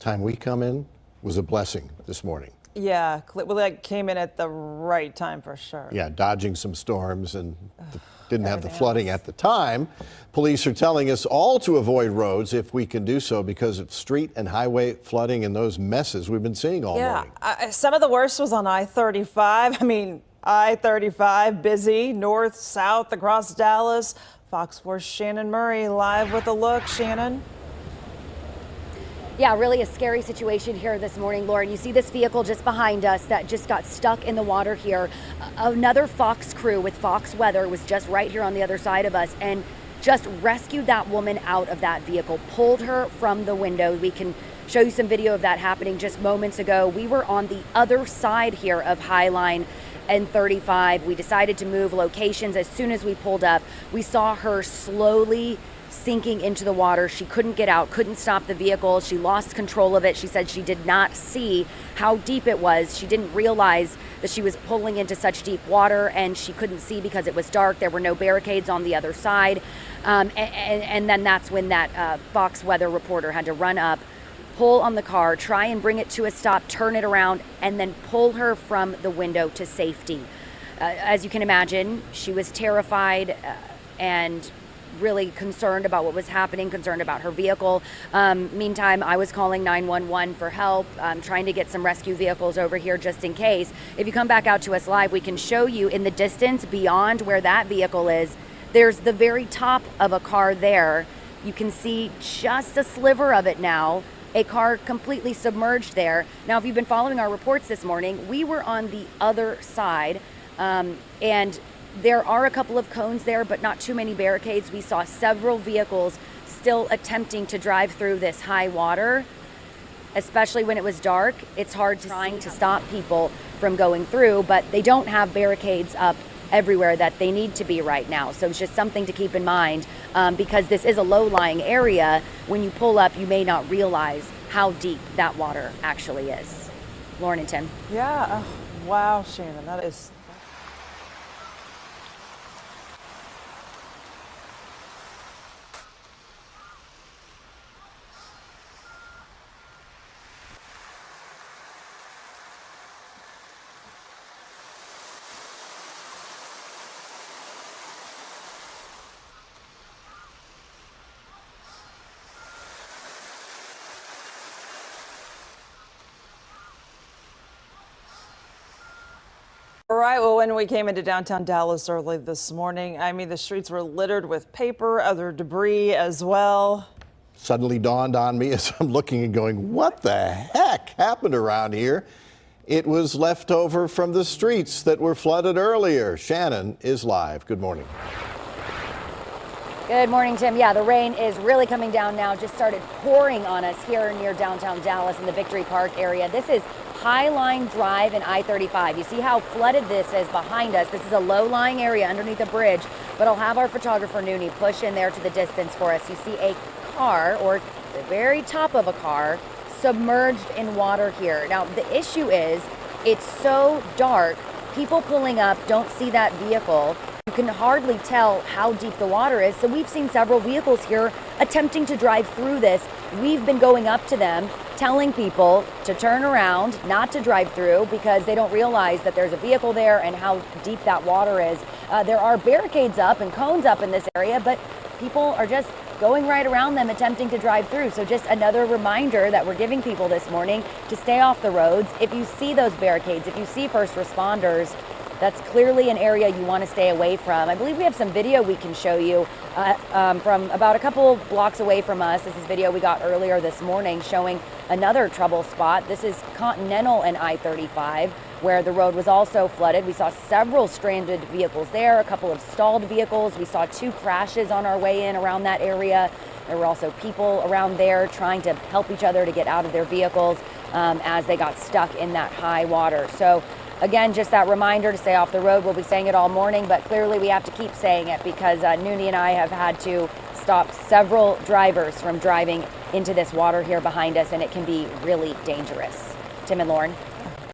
Time we come in was a blessing this morning. Yeah, well, that came in at the right time for sure. Yeah, dodging some storms and didn't have the flooding at the time. Police are telling us all to avoid roads if we can do so because of street and highway flooding and those messes we've been seeing all morning. Some of the worst was on I-35. I mean, I-35 busy north, south, across Dallas. Fox 4's Shannon Murray live with a look. Shannon. Yeah, really a scary situation here this morning, Lauren. You see this vehicle just behind us that just got stuck in the water here. Another Fox crew with Fox Weather was just right here on the other side of us and just rescued that woman out of that vehicle, pulled her from the window. We can show you some video of that happening just moments ago. We were on the other side here of Highline and 35. We decided to move locations. As soon as we pulled up, we saw her slowly sinking into the water. She couldn't get out, couldn't stop the vehicle. She lost control of it. She said she did not see how deep it was. She didn't realize that she was pulling into such deep water, and she couldn't see because it was dark. There were no barricades on the other side. And then that's when that Fox Weather reporter had to run up, pull on the car, try and bring it to a stop, turn it around, and then pull her from the window to safety. As you can imagine, she was terrified and really concerned about what was happening, concerned about her vehicle. Meantime, I was calling 911 for help, trying to get some rescue vehicles over here just in case. If you come back out to us live, we can show you in the distance beyond where that vehicle is. There's the very top of a car there. You can see just a sliver of it now, a car completely submerged there. Now, if you've been following our reports this morning, we were on the other side, and there are a couple of cones there, but not too many barricades. We saw several vehicles still attempting to drive through this high water, especially when it was dark. It's hard to stop people from going through, but they don't have barricades up everywhere that they need to be right now. So it's just something to keep in mind because this is a low-lying area. When you pull up, you may not realize how deep that water actually is. Lauren and Tim. Yeah, wow, Shannon, that is... All right, well, when we came into downtown Dallas early this morning, I mean, the streets were littered with paper, other debris as well. Suddenly dawned on me as I'm looking and going, what the heck happened around here? It was left over from the streets that were flooded earlier. Shannon is live. Good morning. Good morning, Tim. Yeah, the rain is really coming down now. Just started pouring on us here near downtown Dallas in the Victory Park area. This is Highline Drive and I-35. You see how flooded this is behind us. This is a low-lying area underneath a bridge, but I'll have our photographer Noonie push in there to the distance for us. You see a car, or the very top of a car, submerged in water here. Now, the issue is it's so dark, people pulling up don't see that vehicle. You can hardly tell how deep the water is. So we've seen several vehicles here attempting to drive through this. We've been going up to them, telling people to turn around, not to drive through because they don't realize that there's a vehicle there and how deep that water is. There are barricades up and cones up in this area, but people are just going right around them attempting to drive through. So just another reminder that we're giving people this morning to stay off the roads. If you see those barricades, if you see first responders, that's clearly an area you want to stay away from. I believe we have some video we can show you from about a couple blocks away from us. This is video we got earlier this morning showing another trouble spot. This is Continental and I-35, where the road was also flooded. We saw several stranded vehicles there, a couple of stalled vehicles. We saw 2 crashes on our way in around that area. There were also people around there trying to help each other to get out of their vehicles as they got stuck in that high water. So again, just that reminder to stay off the road. We'll be saying it all morning, but clearly we have to keep saying it because Noonie and I have had to stop several drivers from driving into this water here behind us, and it can be really dangerous. Tim and Lauren.